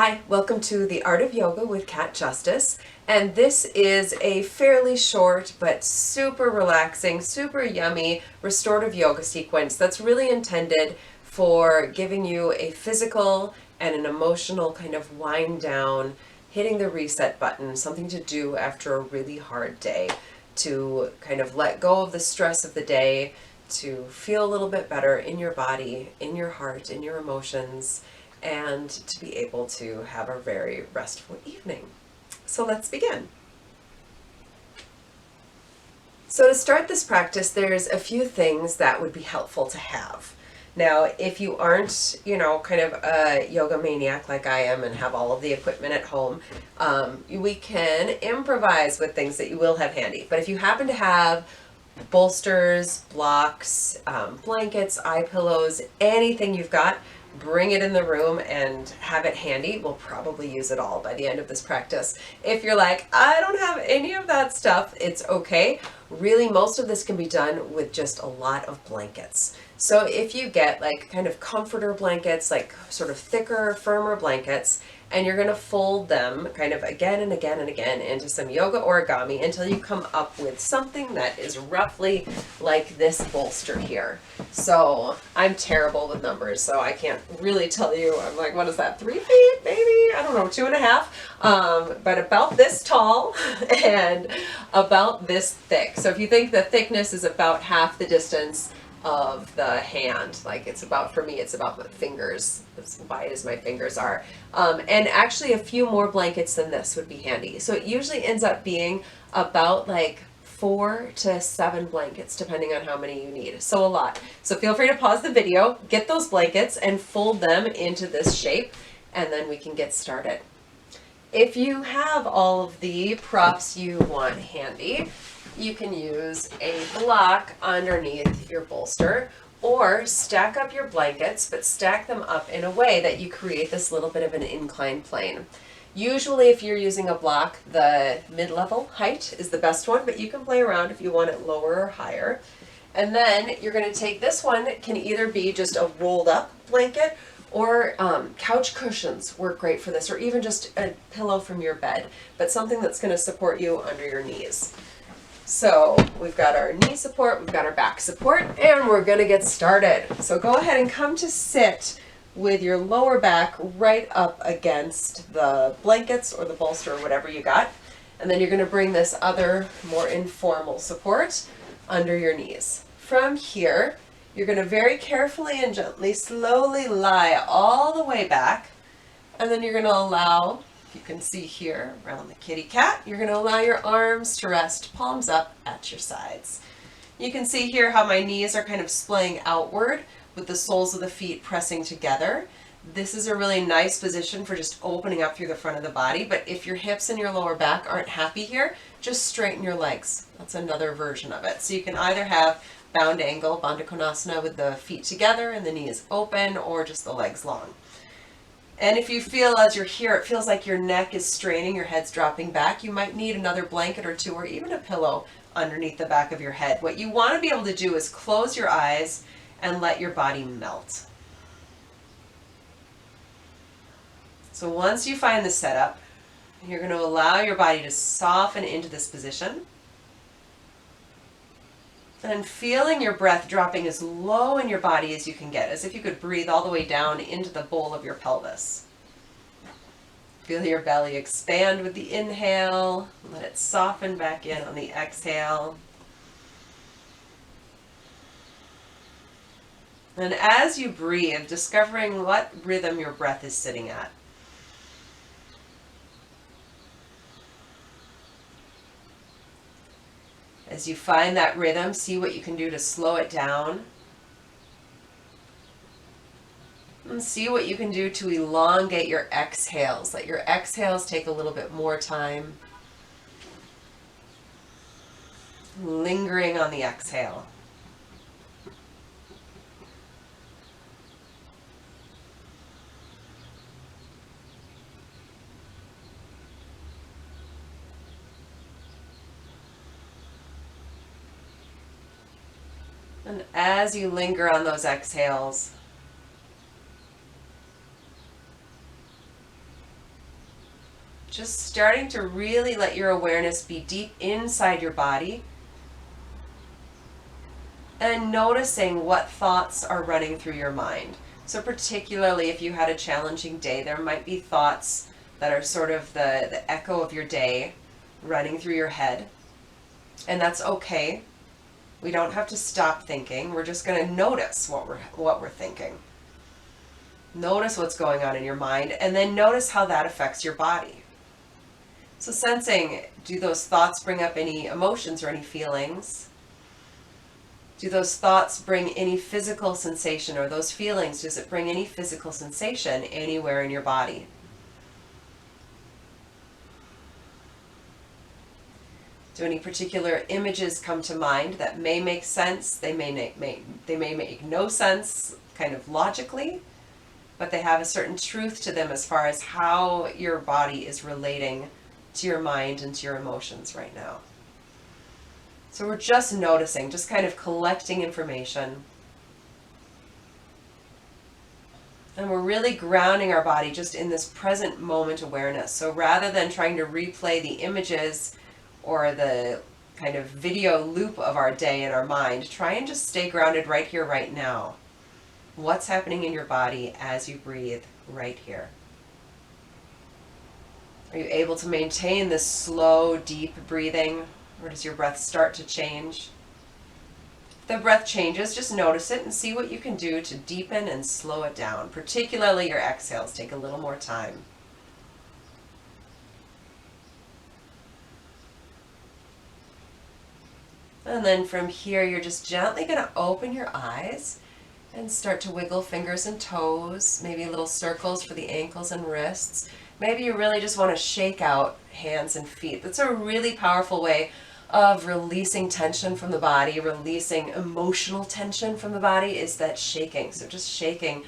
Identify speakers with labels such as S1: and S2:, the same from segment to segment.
S1: Hi, welcome to the Art of Yoga with Cat Justice, and this is a fairly short but super relaxing, super yummy restorative yoga sequence that's really intended for giving you a physical and an emotional kind of wind down, hitting the reset button, something to do after a really hard day, to kind of let go of the stress of the day, to feel a little bit better in your body, in your heart, in your emotions, and to be able to have a very restful evening. So let's begin. So to start this practice, there's a few things that would be helpful to have. Now, if you aren't, kind of a yoga maniac like I am and have all of the equipment at home, we can improvise with things that you will have handy. But if you happen to have bolsters, blocks, blankets, eye pillows, anything you've got, bring it in the room and have it handy. We'll probably use it all by the end of this practice. If you're like, I don't have any of that stuff, it's okay. Really, most of this can be done with just a lot of blankets. So if you get like kind of comforter blankets, like sort of thicker, firmer blankets, and you're going to fold them kind of again and again and again into some yoga origami until you come up with something that is roughly like this bolster here. So I'm terrible with numbers, so I can't really tell you. I'm like, what is that, 3 feet maybe? I don't know, 2.5. But about this tall and about this thick. So if you think the thickness is about half the distance of the hand, like it's about, for me, it's about my fingers, as wide as my fingers are. And actually a few more blankets than this would be handy. So it usually ends up being about like 4 to 7 blankets, depending on how many you need. So a lot. So feel free to pause the video, get those blankets and fold them into this shape, and then we can get started. If you have all of the props you want handy, you can use a block underneath your bolster, or stack up your blankets, but stack them up in a way that you create this little bit of an inclined plane. Usually if you're using a block, the mid-level height is the best one, but you can play around if you want it lower or higher. And then you're going to take this one, it can either be just a rolled up blanket, or couch cushions work great for this, or even just a pillow from your bed, but something that's going to support you under your knees. So we've got our knee support, we've got our back support, and we're going to get started. So go ahead and come to sit with your lower back right up against the blankets or the bolster or whatever you got. And then you're going to bring this other more informal support under your knees. From here, you're going to very carefully and gently, slowly lie all the way back. And then you're going to allow, you can see here around the kitty cat, you're going to allow your arms to rest palms up at your sides. You can see here how my knees are kind of splaying outward with the soles of the feet pressing together. This is a really nice position for just opening up through the front of the body, but if your hips and your lower back aren't happy here, just straighten your legs. That's another version of it. So you can either have bound angle, Bandha Konasana, with the feet together and the knees open, or just the legs long. And if you feel as you're here, it feels like your neck is straining, your head's dropping back, you might need another blanket or two, or even a pillow underneath the back of your head. What you want to be able to do is close your eyes and let your body melt. So once you find the setup, you're going to allow your body to soften into this position. And feeling your breath dropping as low in your body as you can get, as if you could breathe all the way down into the bowl of your pelvis. Feel your belly expand with the inhale. Let it soften back in on the exhale. And as you breathe, discovering what rhythm your breath is sitting at. As you find that rhythm, see what you can do to slow it down. And see what you can do to elongate your exhales. Let your exhales take a little bit more time. Lingering on the exhale. And as you linger on those exhales, Just starting to really let your awareness be deep inside your body and noticing what thoughts are running through your mind. So particularly if you had a challenging day, there might be thoughts that are sort of the echo of your day running through your head. And that's okay. We don't have to stop thinking. We're just going to notice what we're thinking. Notice what's going on in your mind, and then notice how that affects your body. So sensing, do those thoughts bring up any emotions or any feelings? Do those thoughts bring any physical sensation, or those feelings, does it bring any physical sensation anywhere in your body? Do any particular images come to mind that may make sense? They may make no sense kind of logically, but they have a certain truth to them as far as how your body is relating to your mind and to your emotions right now. So we're just noticing, just kind of collecting information. And we're really grounding our body just in this present moment awareness. So rather than trying to replay the images or the kind of video loop of our day in our mind, try and just stay grounded right here, right now. What's happening in your body as you breathe right here? Are you able to maintain this slow, deep breathing, or does your breath start to change? If the breath changes, just notice it and see what you can do to deepen and slow it down. Particularly your exhales take a little more time. And then from here, you're just gently going to open your eyes and start to wiggle fingers and toes, maybe little circles for the ankles and wrists. Maybe you really just want to shake out hands and feet. That's a really powerful way of releasing tension from the body, releasing emotional tension from the body, is that shaking. So just shaking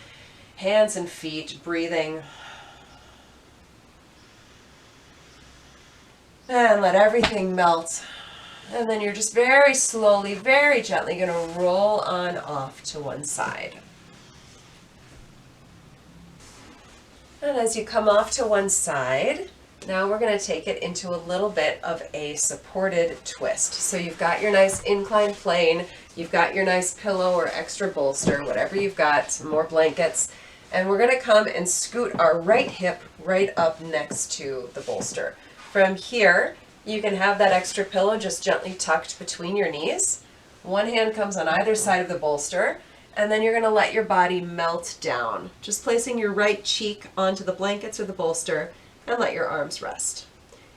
S1: hands and feet, breathing. And let everything melt. And then you're just very slowly, very gently going to roll on off to one side. And as you come off to one side, now we're going to take it into a little bit of a supported twist. So you've got your nice inclined plane, you've got your nice pillow or extra bolster, whatever you've got, some more blankets, and we're going to come and scoot our right hip right up next to the bolster. From here, you can have that extra pillow just gently tucked between your knees. One hand comes on either side of the bolster, and then you're going to let your body melt down, just placing your right cheek onto the blankets or the bolster, and let your arms rest.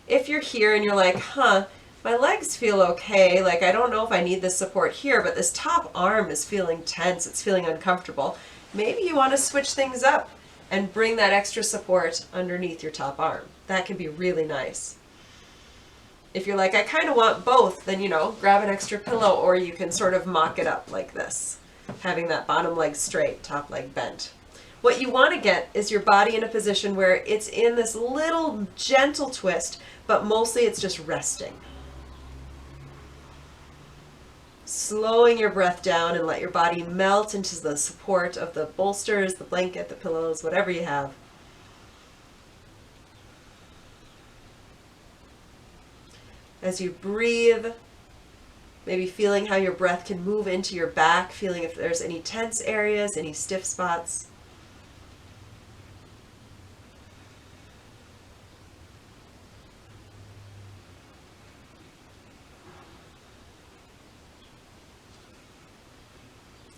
S1: If you're here and you're like, my legs feel okay, like I don't know if I need this support here, but this top arm is feeling tense, it's feeling uncomfortable, maybe you want to switch things up and bring that extra support underneath your top arm. That can be really nice. If you're like, I kind of want both, then, grab an extra pillow, or you can sort of mock it up like this, having that bottom leg straight, top leg bent. What you want to get is your body in a position where it's in this little gentle twist, but mostly it's just resting. Slowing your breath down and let your body melt into the support of the bolsters, the blanket, the pillows, whatever you have. As you breathe, maybe feeling how your breath can move into your back, feeling if there's any tense areas, any stiff spots.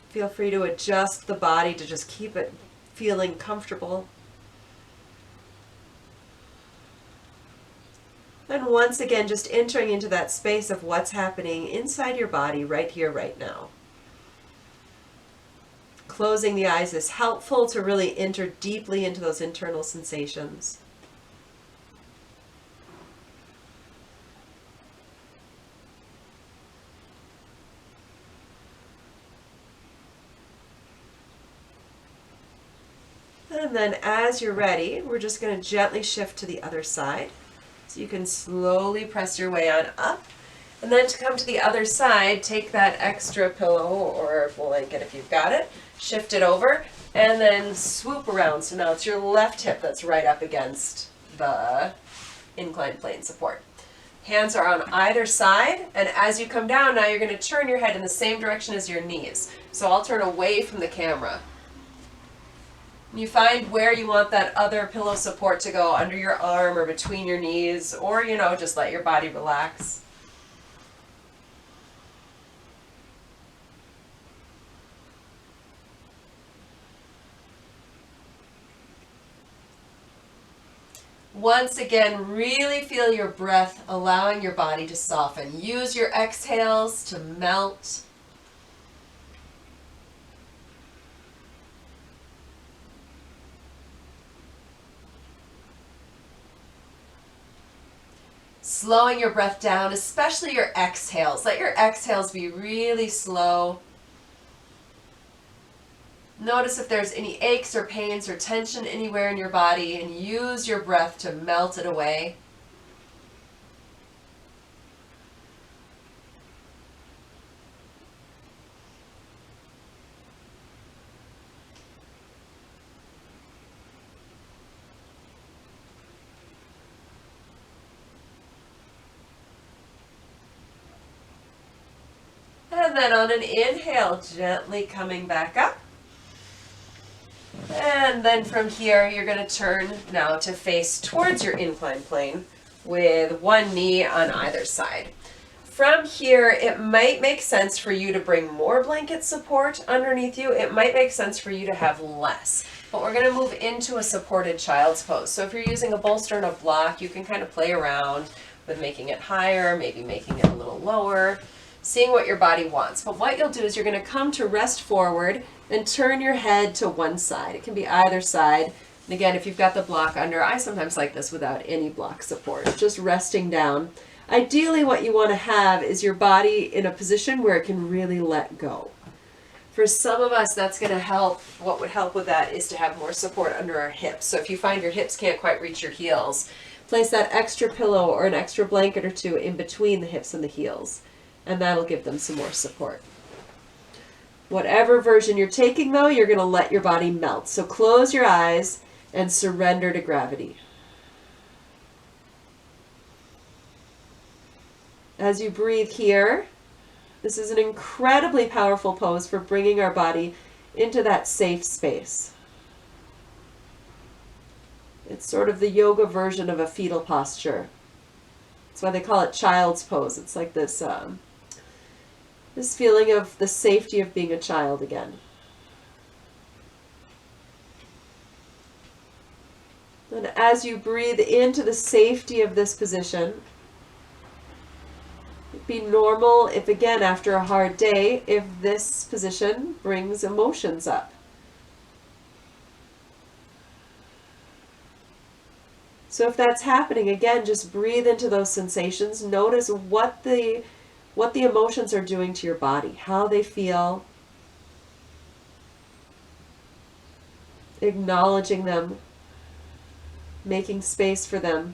S1: Feel free to adjust the body to just keep it feeling comfortable. And once again, just entering into that space of what's happening inside your body right here, right now. Closing the eyes is helpful to really enter deeply into those internal sensations. And then as you're ready, we're just going to gently shift to the other side. So you can slowly press your way on up. And then to come to the other side, take that extra pillow or blanket if you've got it, shift it over, and then swoop around. So now it's your left hip that's right up against the inclined plane support. Hands are on either side, and as you come down, now you're going to turn your head in the same direction as your knees. So I'll turn away from the camera. You find where you want that other pillow support to go, under your arm or between your knees, or, just let your body relax. Once again, really feel your breath allowing your body to soften. Use your exhales to melt. Slowing your breath down, especially your exhales. Let your exhales be really slow. Notice if there's any aches or pains or tension anywhere in your body, and use your breath to melt it away. And then on an inhale, gently coming back up. And then from here, you're going to turn now to face towards your inclined plane with one knee on either side. From here, it might make sense for you to bring more blanket support underneath you. It might make sense for you to have less. But we're going to move into a supported child's pose. So if you're using a bolster and a block, you can kind of play around with making it higher, maybe making it a little lower, seeing what your body wants. But what you'll do is you're going to come to rest forward and turn your head to one side. It can be either side. And again, if you've got the block under, I sometimes like this without any block support, just resting down. Ideally, what you want to have is your body in a position where it can really let go. For some of us, that's going to help. What would help with that is to have more support under our hips. So if you find your hips can't quite reach your heels, place that extra pillow or an extra blanket or two in between the hips and the heels, and that'll give them some more support. Whatever version you're taking, though, you're going to let your body melt. So close your eyes and surrender to gravity. As you breathe here, this is an incredibly powerful pose for bringing our body into that safe space. It's sort of the yoga version of a fetal posture. That's why they call it child's pose. It's like this feeling of the safety of being a child again. And as you breathe into the safety of this position, it'd be normal if, again, after a hard day, if this position brings emotions up. So if that's happening, again, just breathe into those sensations. Notice what the emotions are doing to your body, how they feel, acknowledging them, making space for them,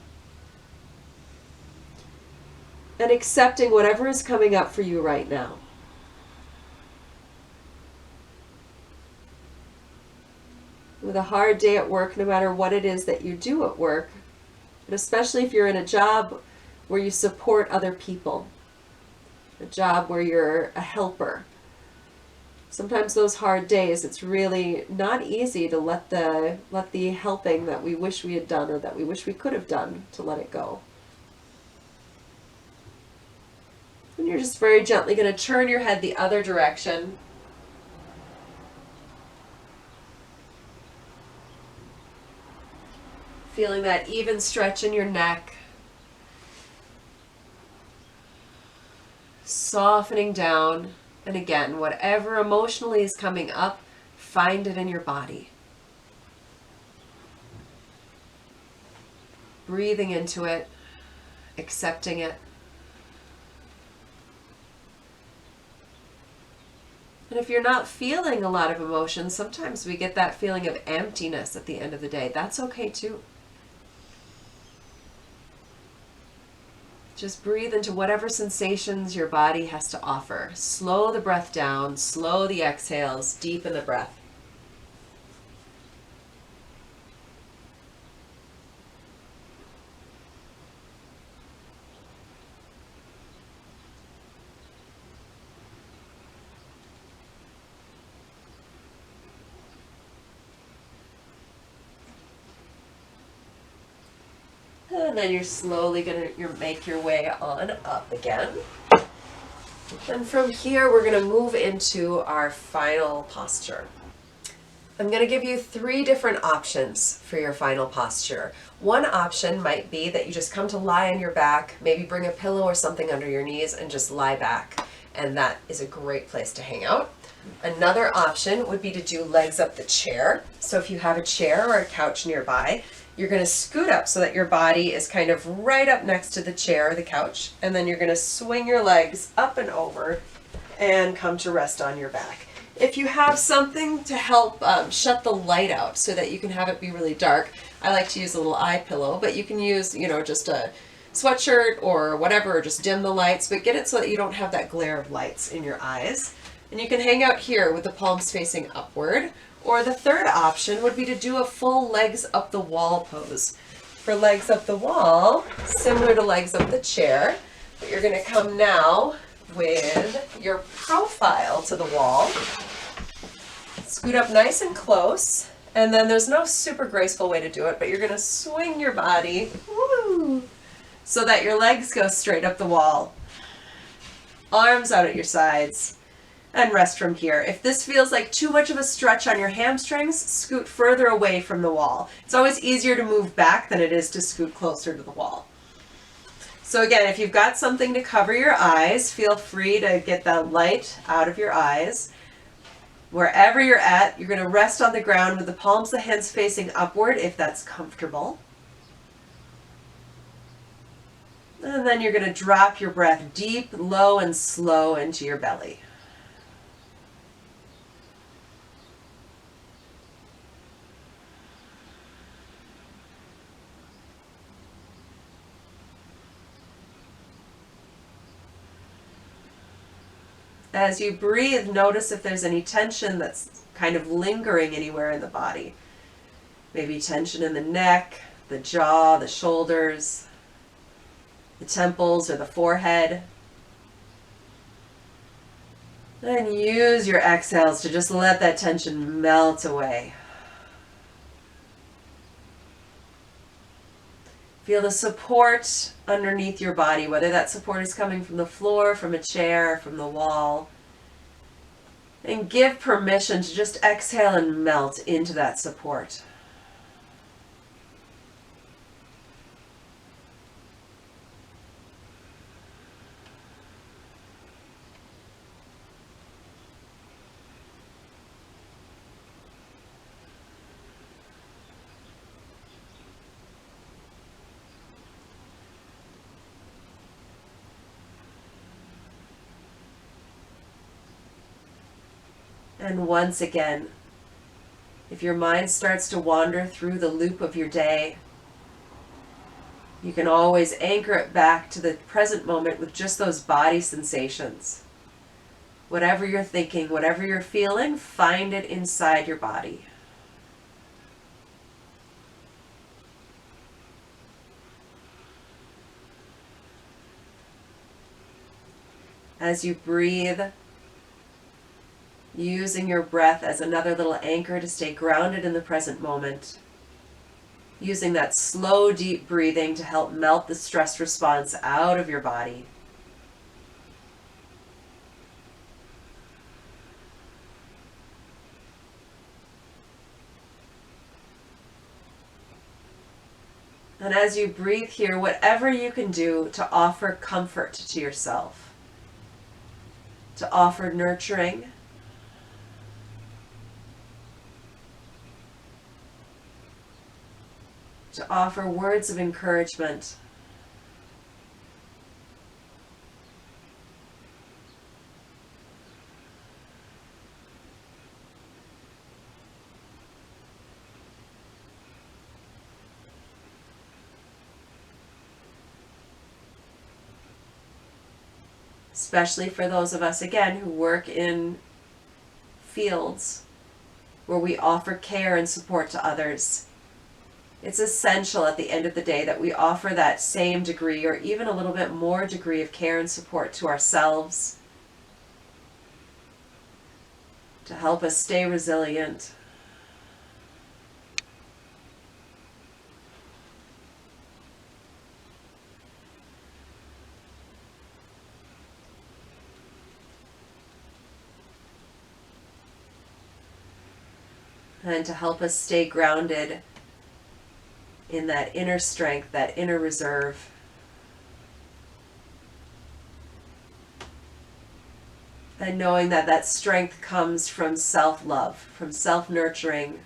S1: and accepting whatever is coming up for you right now. With a hard day at work, no matter what it is that you do at work, and especially if you're in a job where you support other people, a job where you're a helper. Sometimes those hard days, it's really not easy to let the helping that we wish we had done or that we wish we could have done, to let it go. And you're just very gently going to turn your head the other direction. Feeling that even stretch in your neck. Softening down, and again, whatever emotionally is coming up, find it in your body. Breathing into it, accepting it. And if you're not feeling a lot of emotion, sometimes we get that feeling of emptiness at the end of the day. That's okay too. Just breathe into whatever sensations your body has to offer. Slow the breath down, slow the exhales, deepen the breath. and then you're slowly going to make your way on up again. And from here, we're going to move into our final posture. I'm going to give you 3 different options for your final posture. One option might be that you just come to lie on your back, maybe bring a pillow or something under your knees and just lie back. And that is a great place to hang out. Another option would be to do legs up the chair. So if you have a chair or a couch nearby, you're going to scoot up so that your body is kind of right up next to the chair or the couch. And then you're going to swing your legs up and over and come to rest on your back. If you have something to help shut the light out so that you can have it be really dark, I like to use a little eye pillow, but you can use, just a sweatshirt or whatever, or just dim the lights, but get it so that you don't have that glare of lights in your eyes. And you can hang out here with the palms facing upward. Or the third option would be to do a full legs up the wall pose. For legs up the wall, similar to legs up the chair, but you're going to come now with your profile to the wall. Scoot up nice and close, and then there's no super graceful way to do it, but you're going to swing your body so that your legs go straight up the wall. Arms out at your sides, and rest from here. If this feels like too much of a stretch on your hamstrings, scoot further away from the wall. It's always easier to move back than it is to scoot closer to the wall. So again, if you've got something to cover your eyes, feel free to get that light out of your eyes. Wherever you're at, you're going to rest on the ground with the palms of the hands facing upward if that's comfortable. And then you're going to drop your breath deep, low, and slow into your belly. As you breathe, notice if there's any tension that's kind of lingering anywhere in the body. Maybe tension in the neck, the jaw, the shoulders, the temples, or the forehead. And use your exhales to just let that tension melt away. Feel the support underneath your body, whether that support is coming from the floor, from a chair, from the wall. And give permission to just exhale and melt into that support. And once again, if your mind starts to wander through the loop of your day, you can always anchor it back to the present moment with just those body sensations. Whatever you're thinking, whatever you're feeling, find it inside your body. As you breathe, using your breath as another little anchor to stay grounded in the present moment. Using that slow, deep breathing to help melt the stress response out of your body. And as you breathe here, whatever you can do to offer comfort to yourself, to offer nurturing, to offer words of encouragement. Especially for those of us, again, who work in fields where we offer care and support to others. It's essential at the end of the day that we offer that same degree or even a little bit more degree of care and support to ourselves to help us stay resilient. And to help us stay grounded in that inner strength, that inner reserve. And knowing that that strength comes from self-love, from self-nurturing.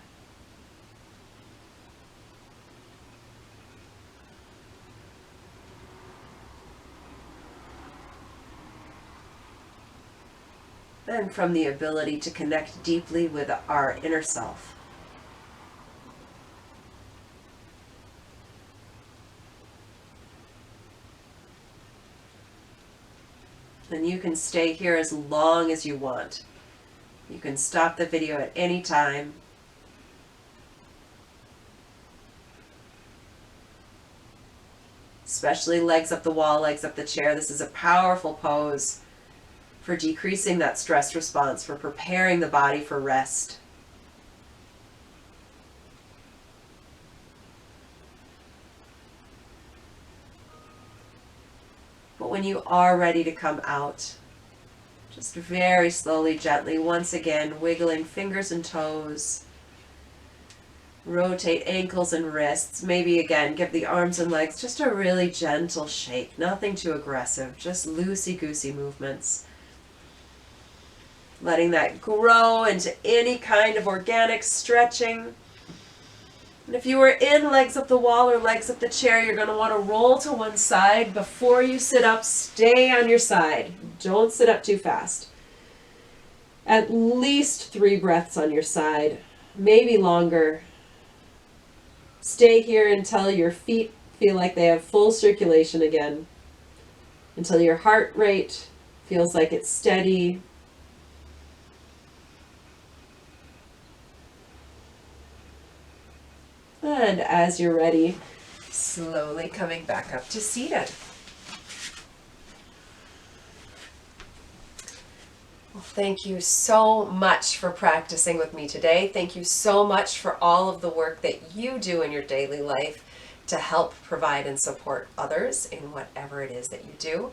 S1: And from the ability to connect deeply with our inner self. And you can stay here as long as you want. You can stop the video at any time. Especially legs up the wall, legs up the chair. This is a powerful pose for decreasing that stress response, for preparing the body for rest. But when you are ready to come out, just very slowly, gently, once again, wiggling fingers and toes. Rotate ankles and wrists. Maybe again, give the arms and legs just a really gentle shake. Nothing too aggressive, just loosey-goosey movements. Letting that grow into any kind of organic stretching. And if you were in legs up the wall or legs up the chair, you're going to want to roll to one side. Before you sit up, stay on your side. Don't sit up too fast. At least 3 breaths on your side, maybe longer. Stay here until your feet feel like they have full circulation again. Until your heart rate feels like it's steady. And as you're ready, slowly coming back up to seated. Well, thank you so much for practicing with me today. Thank you so much for all of the work that you do in your daily life to help provide and support others in whatever it is that you do.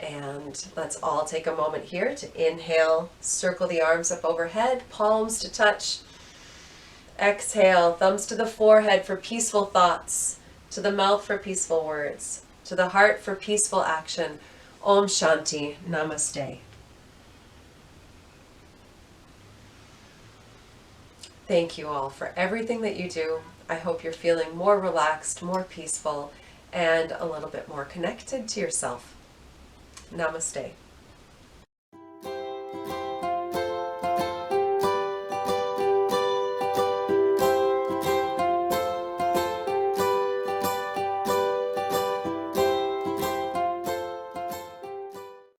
S1: And let's all take a moment here to inhale, circle the arms up overhead, palms to touch. Exhale, thumbs to the forehead for peaceful thoughts, to the mouth for peaceful words, to the heart for peaceful action. Om Shanti, Namaste. Thank you all for everything that you do. I hope you're feeling more relaxed, more peaceful, and a little bit more connected to yourself. Namaste.